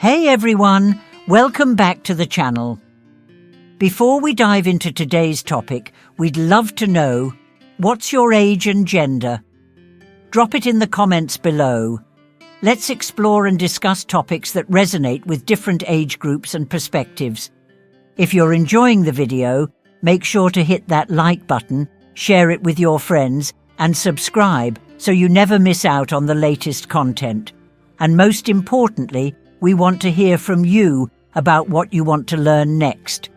Hey everyone, welcome back to the channel. Before we dive into today's topic, we'd love to know, what's your age and gender? Drop it in the comments below. Let's explore and discuss topics that resonate with different age groups and perspectives. If you're enjoying the video, make sure to hit that like button, share it with your friends, and subscribe so you never miss out on the latest content. And most importantly, we want to hear from you about what you want to learn next.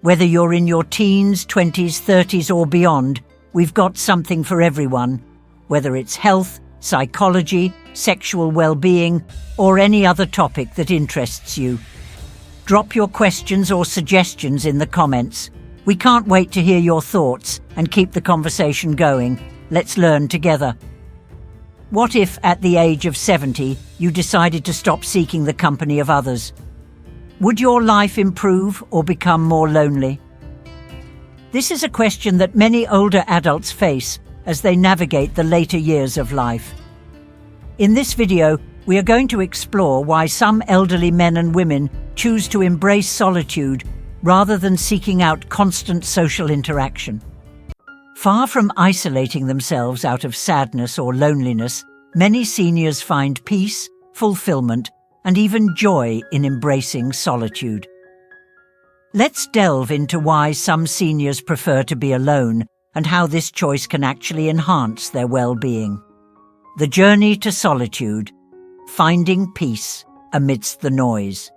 Whether you're in your teens, 20s, 30s or beyond, we've got something for everyone. Whether it's health, psychology, sexual well-being, or any other topic that interests you. Drop your questions or suggestions in the comments. We can't wait to hear your thoughts and keep the conversation going. Let's learn together. What if, at the age of 70, you decided to stop seeking the company of others? Would your life improve or become more lonely? This is a question that many older adults face as they navigate the later years of life. In this video, we are going to explore why some elderly men and women choose to embrace solitude rather than seeking out constant social interaction. Far from isolating themselves out of sadness or loneliness, many seniors find peace, fulfillment, and even joy in embracing solitude. Let's delve into why some seniors prefer to be alone and how this choice can actually enhance their well-being. The journey to solitude, finding peace amidst the noise.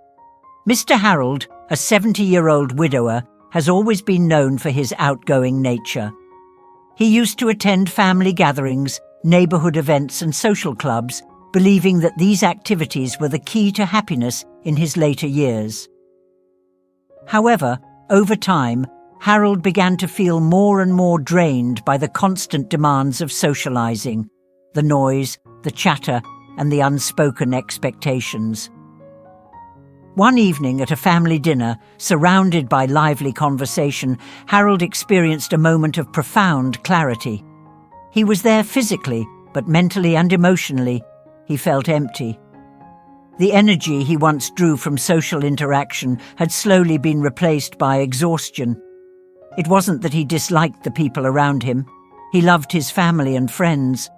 Mr. Harold, a 70-year-old widower, has always been known for his outgoing nature. He used to attend family gatherings, neighborhood events and social clubs, believing that these activities were the key to happiness in his later years. However, over time, Harold began to feel more and more drained by the constant demands of socializing, the noise, the chatter, and the unspoken expectations. One evening at a family dinner, surrounded by lively conversation, Harold experienced a moment of profound clarity. He was there physically, but mentally and emotionally, he felt empty. The energy he once drew from social interaction had slowly been replaced by exhaustion. It wasn't that he disliked the people around him. He loved his family and friends.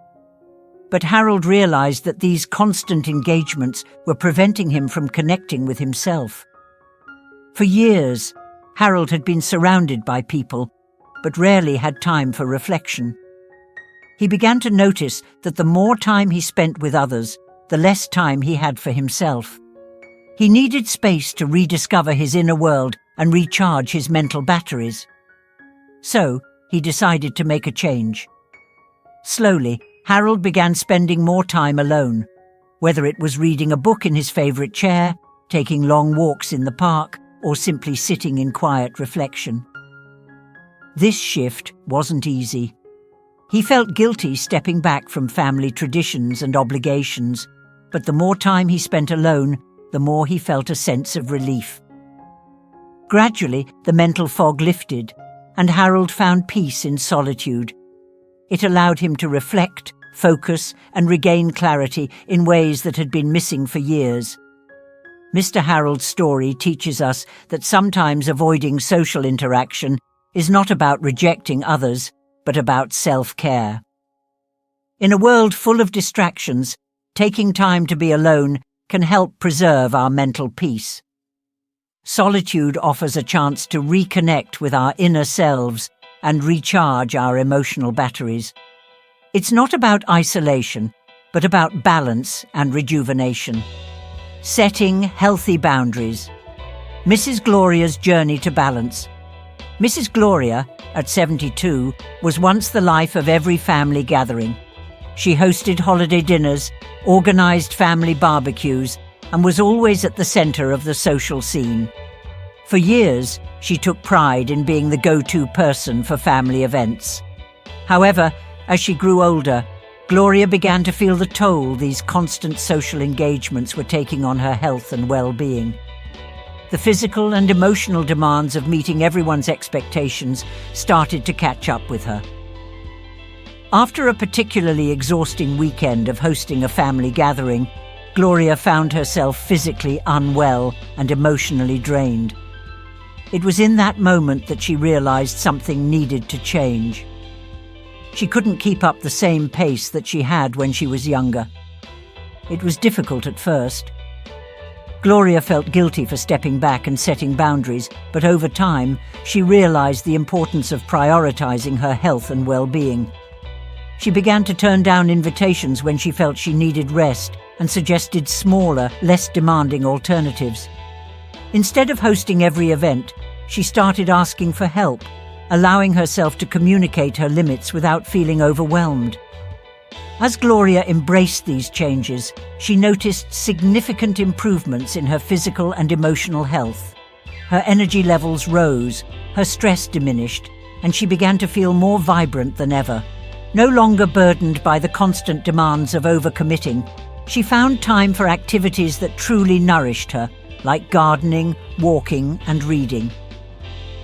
But Harold realized that these constant engagements were preventing him from connecting with himself. For years, Harold had been surrounded by people, but rarely had time for reflection. He began to notice that the more time he spent with others, the less time he had for himself. He needed space to rediscover his inner world and recharge his mental batteries. So, he decided to make a change. Slowly, Harold began spending more time alone, whether it was reading a book in his favorite chair, taking long walks in the park, or simply sitting in quiet reflection. This shift wasn't easy. He felt guilty stepping back from family traditions and obligations, but the more time he spent alone, the more he felt a sense of relief. Gradually, the mental fog lifted, and Harold found peace in solitude. It allowed him to reflect, focus, and regain clarity in ways that had been missing for years. Mr. Harold's story teaches us that sometimes avoiding social interaction is not about rejecting others, but about self-care. In a world full of distractions, taking time to be alone can help preserve our mental peace. Solitude offers a chance to reconnect with our inner selves and recharge our emotional batteries. It's not about isolation, but about balance and rejuvenation. Setting healthy boundaries. Mrs. Gloria's journey to balance. Mrs. Gloria, at 72, was once the life of every family gathering. She hosted holiday dinners, organized family barbecues, and was always at the center of the social scene. For years, she took pride in being the go-to person for family events. However, as she grew older, Gloria began to feel the toll these constant social engagements were taking on her health and well-being. The physical and emotional demands of meeting everyone's expectations started to catch up with her. After a particularly exhausting weekend of hosting a family gathering, Gloria found herself physically unwell and emotionally drained. It was in that moment that she realized something needed to change. She couldn't keep up the same pace that she had when she was younger. It was difficult at first. Gloria felt guilty for stepping back and setting boundaries, but over time, she realized the importance of prioritizing her health and well-being. She began to turn down invitations when she felt she needed rest and suggested smaller, less demanding alternatives. Instead of hosting every event, she started asking for help, allowing herself to communicate her limits without feeling overwhelmed. As Gloria embraced these changes, she noticed significant improvements in her physical and emotional health. Her energy levels rose, her stress diminished, and she began to feel more vibrant than ever. No longer burdened by the constant demands of overcommitting, she found time for activities that truly nourished her, like gardening, walking, and reading.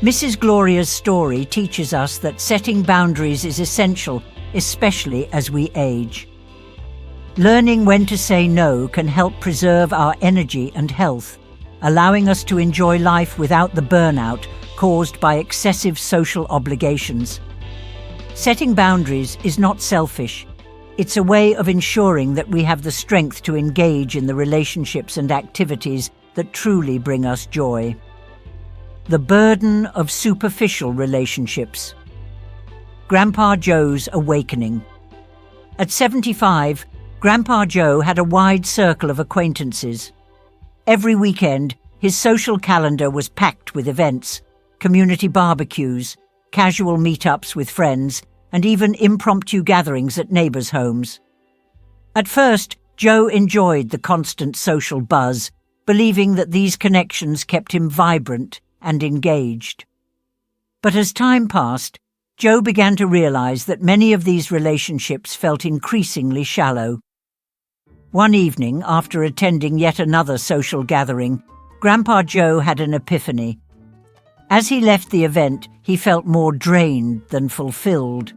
Mrs. Gloria's story teaches us that setting boundaries is essential, especially as we age. Learning when to say no can help preserve our energy and health, allowing us to enjoy life without the burnout caused by excessive social obligations. Setting boundaries is not selfish. It's a way of ensuring that we have the strength to engage in the relationships and activities that truly bring us joy. The burden of superficial relationships. Grandpa Joe's awakening. At 75, Grandpa Joe had a wide circle of acquaintances. Every weekend, his social calendar was packed with events, community barbecues, casual meetups with friends, and even impromptu gatherings at neighbors' homes. At first, Joe enjoyed the constant social buzz, believing that these connections kept him vibrant and engaged. But as time passed, Joe began to realize that many of these relationships felt increasingly shallow. One evening, after attending yet another social gathering, Grandpa Joe had an epiphany. As he left the event, he felt more drained than fulfilled.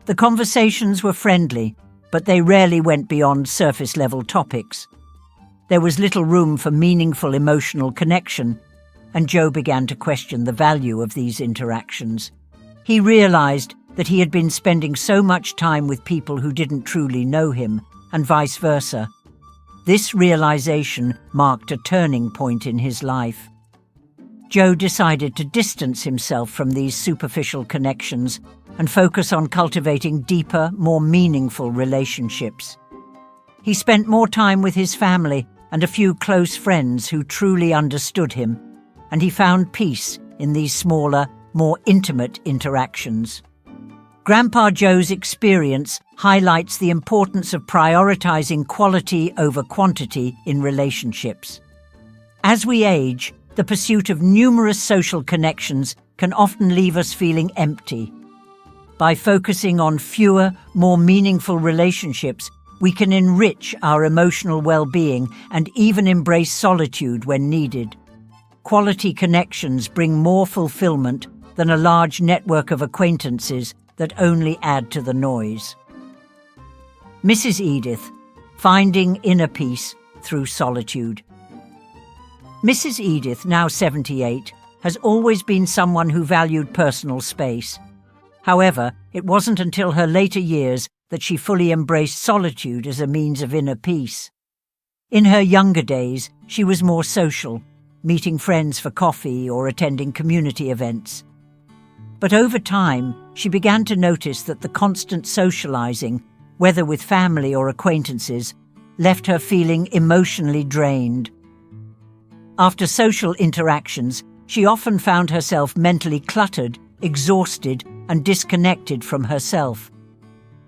The conversations were friendly, but they rarely went beyond surface-level topics. There was little room for meaningful emotional connection, and Joe began to question the value of these interactions. He realized that he had been spending so much time with people who didn't truly know him, and vice versa. This realization marked a turning point in his life. Joe decided to distance himself from these superficial connections and focus on cultivating deeper, more meaningful relationships. He spent more time with his family and a few close friends who truly understood him, and he found peace in these smaller, more intimate interactions. Grandpa Joe's experience highlights the importance of prioritizing quality over quantity in relationships. As we age, the pursuit of numerous social connections can often leave us feeling empty. By focusing on fewer, more meaningful relationships, we can enrich our emotional well-being and even embrace solitude when needed. Quality connections bring more fulfillment than a large network of acquaintances that only add to the noise. Mrs. Edith, finding inner peace through solitude. Mrs. Edith, now 78, has always been someone who valued personal space. However, it wasn't until her later years that she fully embraced solitude as a means of inner peace. In her younger days, she was more social, meeting friends for coffee or attending community events. But over time, she began to notice that the constant socializing, whether with family or acquaintances, left her feeling emotionally drained. After social interactions, she often found herself mentally cluttered, exhausted, and disconnected from herself.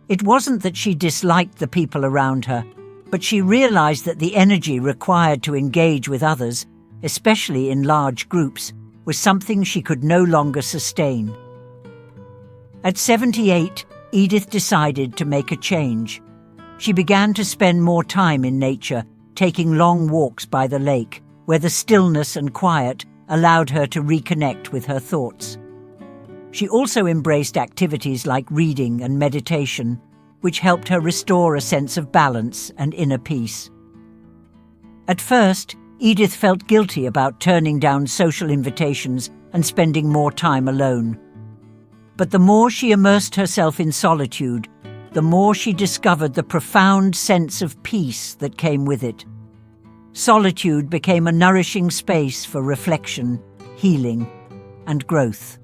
It wasn't that she disliked the people around her, but she realized that the energy required to engage with others, especially in large groups, was something she could no longer sustain. At 78, Edith decided to make a change. She began to spend more time in nature, taking long walks by the lake, where the stillness and quiet allowed her to reconnect with her thoughts. She also embraced activities like reading and meditation, which helped her restore a sense of balance and inner peace. At first, Edith felt guilty about turning down social invitations and spending more time alone. But the more she immersed herself in solitude, the more she discovered the profound sense of peace that came with it. Solitude became a nourishing space for reflection, healing, and growth.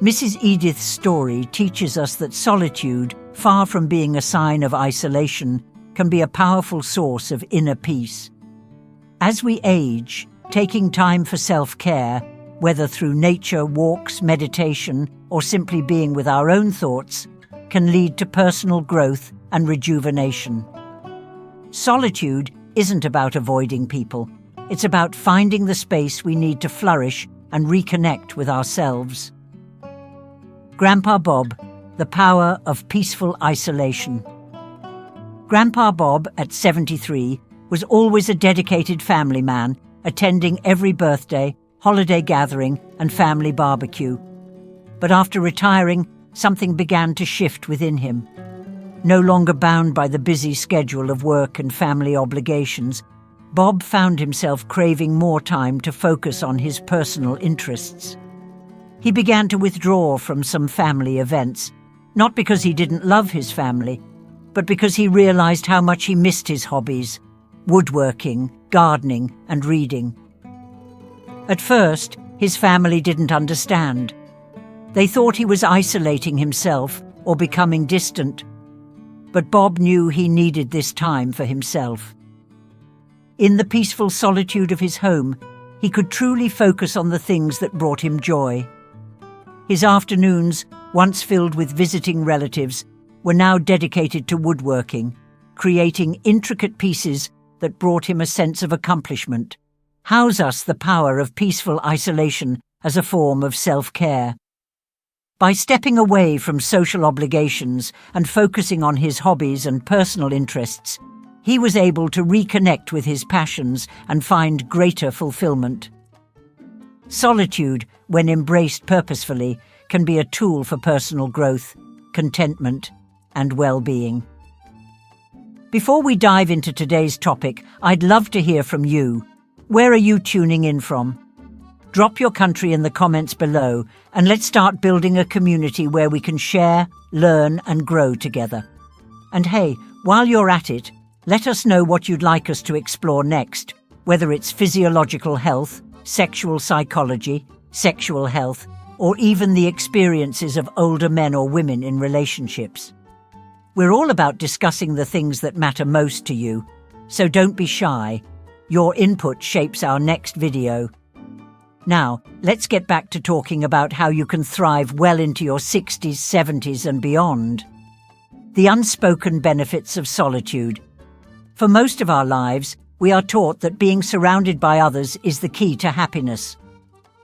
Mrs. Edith's story teaches us that solitude, far from being a sign of isolation, can be a powerful source of inner peace. As we age, taking time for self-care, whether through nature, walks, meditation, or simply being with our own thoughts, can lead to personal growth and rejuvenation. Solitude isn't about avoiding people. It's about finding the space we need to flourish and reconnect with ourselves. Grandpa Bob, the power of peaceful isolation. Grandpa Bob, at 73, was always a dedicated family man, attending every birthday, holiday gathering, and family barbecue. But after retiring, something began to shift within him. No longer bound by the busy schedule of work and family obligations, Bob found himself craving more time to focus on his personal interests. He began to withdraw from some family events, not because he didn't love his family, but because he realized how much he missed his hobbies: woodworking, gardening, and reading. At first, his family didn't understand. They thought he was isolating himself or becoming distant. But Bob knew he needed this time for himself. In the peaceful solitude of his home, he could truly focus on the things that brought him joy. His afternoons, once filled with visiting relatives, were now dedicated to woodworking, creating intricate pieces that brought him a sense of accomplishment. House us the power of peaceful isolation as a form of self-care. By stepping away from social obligations and focusing on his hobbies and personal interests, he was able to reconnect with his passions and find greater fulfillment. Solitude, when embraced purposefully, can be a tool for personal growth, contentment, and well-being. Before we dive into today's topic, I'd love to hear from you. Where are you tuning in from? Drop your country in the comments below, and let's start building a community where we can share, learn, and grow together. And hey, while you're at it, let us know what you'd like us to explore next, whether it's physiological health, sexual psychology, sexual health, or even the experiences of older men or women in relationships. We're all about discussing the things that matter most to you, so don't be shy. Your input shapes our next video. Now, let's get back to talking about how you can thrive well into your 60s, 70s, and beyond. The unspoken benefits of solitude. For most of our lives, we are taught that being surrounded by others is the key to happiness.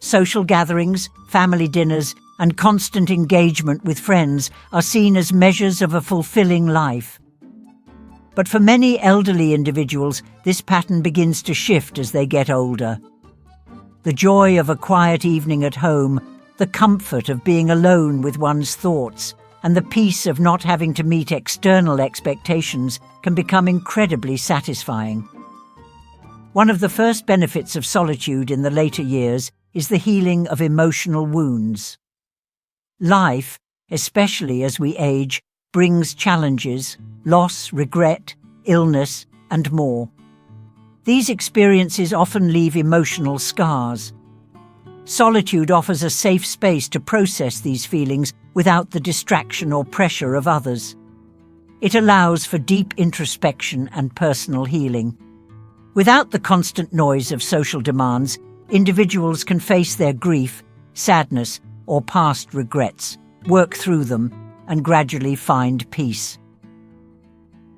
Social gatherings, family dinners, and constant engagement with friends are seen as measures of a fulfilling life. But for many elderly individuals, this pattern begins to shift as they get older. The joy of a quiet evening at home, the comfort of being alone with one's thoughts, and the peace of not having to meet external expectations can become incredibly satisfying. One of the first benefits of solitude in the later years is the healing of emotional wounds. Life, especially as we age, brings challenges, loss, regret, illness, and more. These experiences often leave emotional scars. Solitude offers a safe space to process these feelings without the distraction or pressure of others. It allows for deep introspection and personal healing. Without the constant noise of social demands, individuals can face their grief, sadness, or past regrets, work through them, and gradually find peace.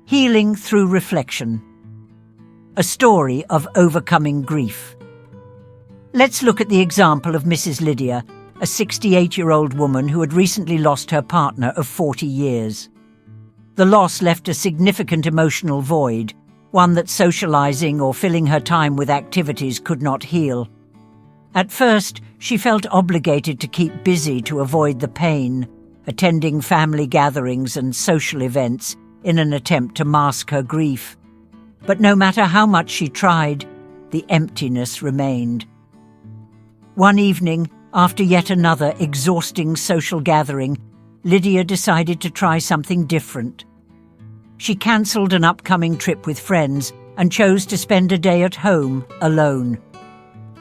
Healing through reflection. A story of overcoming grief. Let's look at the example of Mrs. Lydia, a 68-year-old woman who had recently lost her partner of 40 years. The loss left a significant emotional void, one that socializing or filling her time with activities could not heal. At first, she felt obligated to keep busy to avoid the pain, attending family gatherings and social events in an attempt to mask her grief. But no matter how much she tried, the emptiness remained. One evening, after yet another exhausting social gathering, Lydia decided to try something different. She cancelled an upcoming trip with friends and chose to spend a day at home, alone.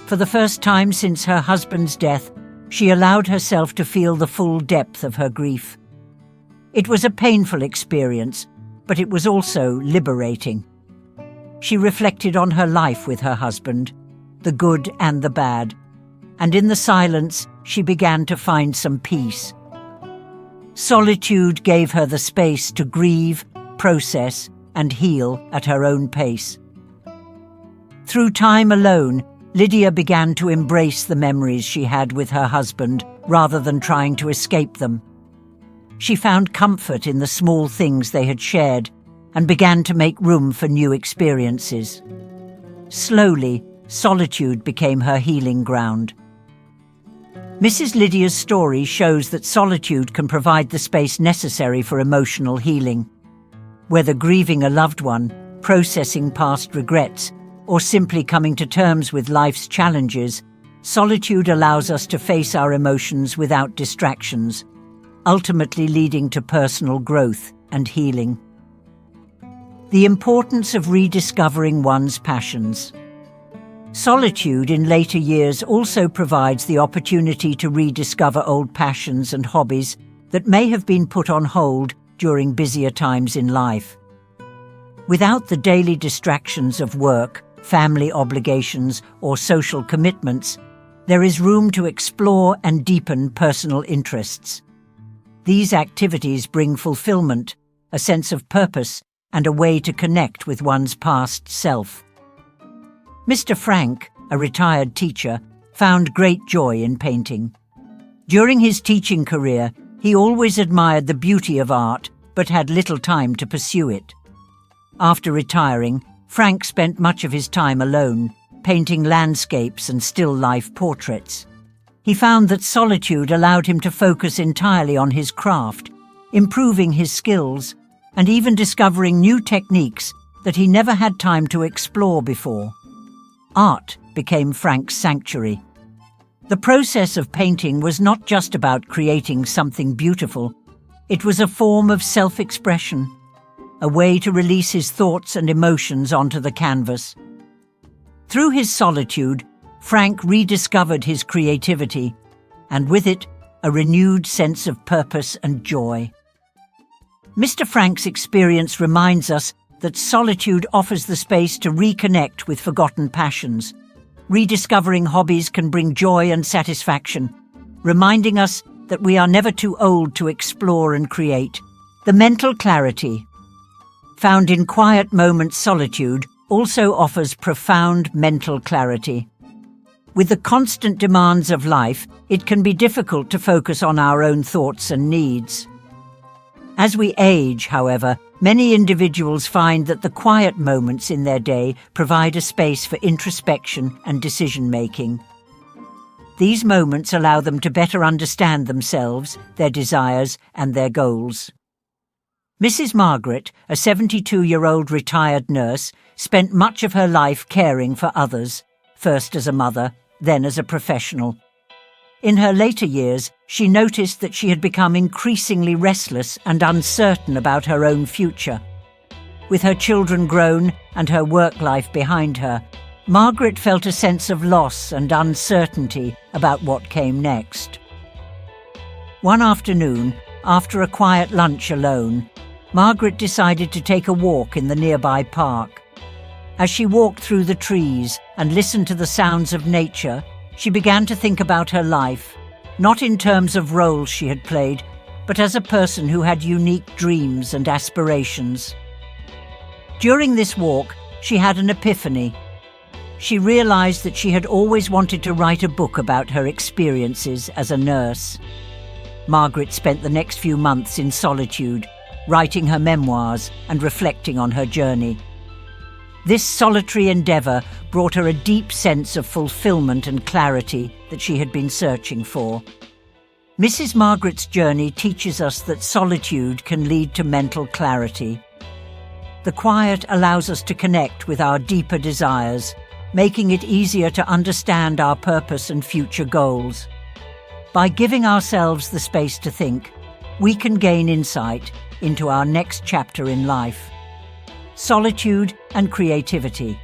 For the first time since her husband's death, she allowed herself to feel the full depth of her grief. It was a painful experience, but it was also liberating. She reflected on her life with her husband, the good and the bad, and in the silence she began to find some peace. Solitude gave her the space to grieve, process, and heal at her own pace. Through time alone, Lydia began to embrace the memories she had with her husband rather than trying to escape them. She found comfort in the small things they had shared and began to make room for new experiences. Slowly, solitude became her healing ground. Mrs. Lydia's story shows that solitude can provide the space necessary for emotional healing. Whether grieving a loved one, processing past regrets, or simply coming to terms with life's challenges, solitude allows us to face our emotions without distractions, ultimately leading to personal growth and healing. The importance of rediscovering one's passions. Solitude in later years also provides the opportunity to rediscover old passions and hobbies that may have been put on hold during busier times in life. Without the daily distractions of work, family obligations, or social commitments, there is room to explore and deepen personal interests. These activities bring fulfillment, a sense of purpose, and a way to connect with one's past self. Mr. Frank, a retired teacher, found great joy in painting. During his teaching career, he always admired the beauty of art, but had little time to pursue it. After retiring, Frank spent much of his time alone, painting landscapes and still life portraits. He found that solitude allowed him to focus entirely on his craft, improving his skills, and even discovering new techniques that he never had time to explore before. Art became Frank's sanctuary. The process of painting was not just about creating something beautiful. It was a form of self-expression, a way to release his thoughts and emotions onto the canvas. Through his solitude, Frank rediscovered his creativity, and with it, a renewed sense of purpose and joy. Mr. Frank's experience reminds us that solitude offers the space to reconnect with forgotten passions. Rediscovering hobbies can bring joy and satisfaction, reminding us that we are never too old to explore and create. The mental clarity found in quiet moments, solitude also offers profound mental clarity. With the constant demands of life, it can be difficult to focus on our own thoughts and needs. As we age, however, many individuals find that the quiet moments in their day provide a space for introspection and decision-making. These moments allow them to better understand themselves, their desires, and their goals. Mrs. Margaret, a 72-year-old retired nurse, spent much of her life caring for others, first as a mother, then as a professional. In her later years, she noticed that she had become increasingly restless and uncertain about her own future. With her children grown and her work life behind her, Margaret felt a sense of loss and uncertainty about what came next. One afternoon, after a quiet lunch alone, Margaret decided to take a walk in the nearby park. As she walked through the trees and listened to the sounds of nature, she began to think about her life, not in terms of roles she had played, but as a person who had unique dreams and aspirations. During this walk, she had an epiphany. She realized that she had always wanted to write a book about her experiences as a nurse. Margaret spent the next few months in solitude, writing her memoirs and reflecting on her journey. This solitary endeavour brought her a deep sense of fulfilment and clarity that she had been searching for. Mrs. Margaret's journey teaches us that solitude can lead to mental clarity. The quiet allows us to connect with our deeper desires, making it easier to understand our purpose and future goals. By giving ourselves the space to think, we can gain insight into our next chapter in life. Solitude and creativity.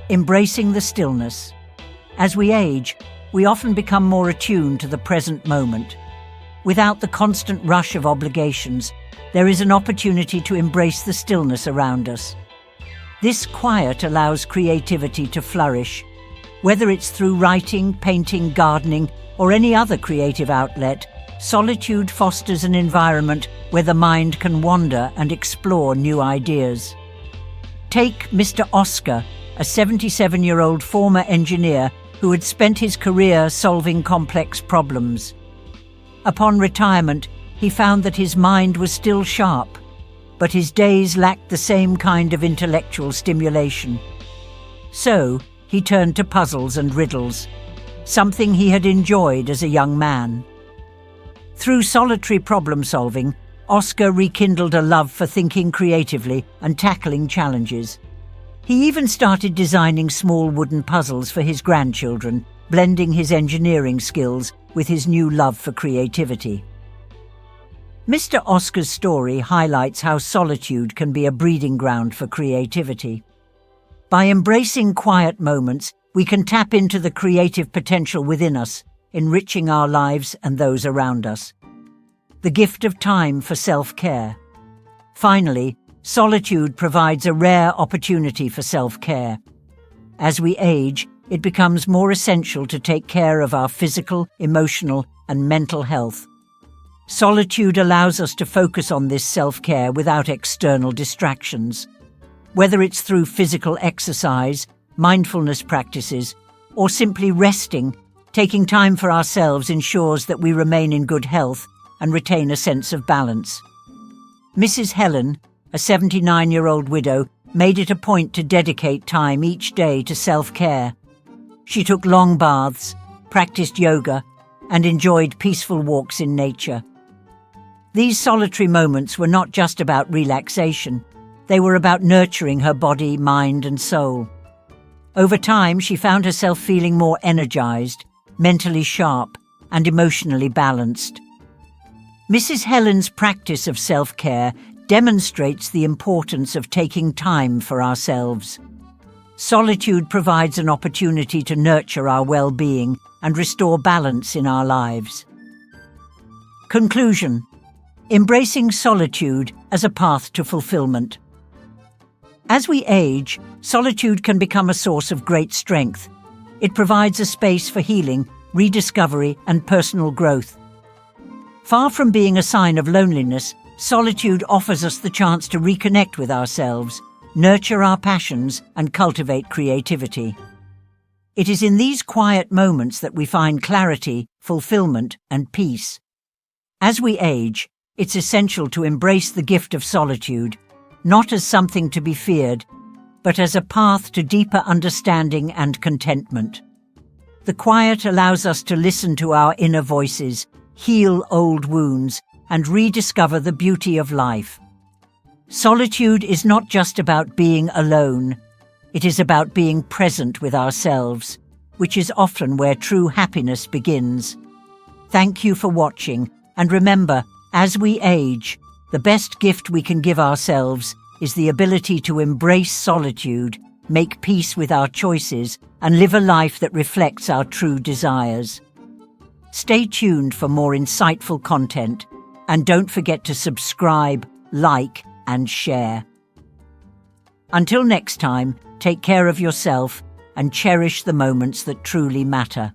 Embracing the stillness. As we age, we often become more attuned to the present moment. Without the constant rush of obligations, there is an opportunity to embrace the stillness around us. This quiet allows creativity to flourish. Whether it's through writing, painting, gardening, or any other creative outlet, solitude fosters an environment where the mind can wander and explore new ideas. Take Mr. Oscar, a 77-year-old former engineer who had spent his career solving complex problems. Upon retirement, he found that his mind was still sharp, but his days lacked the same kind of intellectual stimulation. So, he turned to puzzles and riddles, something he had enjoyed as a young man. Through solitary problem-solving, Oscar rekindled a love for thinking creatively and tackling challenges. He even started designing small wooden puzzles for his grandchildren, blending his engineering skills with his new love for creativity. Mr. Oscar's story highlights how solitude can be a breeding ground for creativity. By embracing quiet moments, we can tap into the creative potential within us, enriching our lives and those around us. The gift of time for self-care. Finally, solitude provides a rare opportunity for self-care. As we age, it becomes more essential to take care of our physical, emotional, and mental health. Solitude allows us to focus on this self-care without external distractions. Whether it's through physical exercise, mindfulness practices, or simply resting, taking time for ourselves ensures that we remain in good health and retain a sense of balance. Mrs. Helen, a 79-year-old widow, made it a point to dedicate time each day to self-care. She took long baths, practiced yoga, and enjoyed peaceful walks in nature. These solitary moments were not just about relaxation. They were about nurturing her body, mind, and soul. Over time, she found herself feeling more energized, mentally sharp, and emotionally balanced. Mrs. Helen's practice of self-care demonstrates the importance of taking time for ourselves. Solitude provides an opportunity to nurture our well-being and restore balance in our lives. Conclusion: embracing solitude as a path to fulfillment. As we age, solitude can become a source of great strength. It provides a space for healing, rediscovery, and personal growth. Far from being a sign of loneliness, solitude offers us the chance to reconnect with ourselves, nurture our passions, and cultivate creativity. It is in these quiet moments that we find clarity, fulfillment, and peace. As we age, it's essential to embrace the gift of solitude, not as something to be feared, but as a path to deeper understanding and contentment. The quiet allows us to listen to our inner voices, heal old wounds, and rediscover the beauty of life. Solitude is not just about being alone. It is about being present with ourselves, which is often where true happiness begins. Thank you for watching, and remember, as we age, the best gift we can give ourselves is the ability to embrace solitude, make peace with our choices, and live a life that reflects our true desires. Stay tuned for more insightful content, and don't forget to subscribe, like, and share. Until next time, take care of yourself and cherish the moments that truly matter.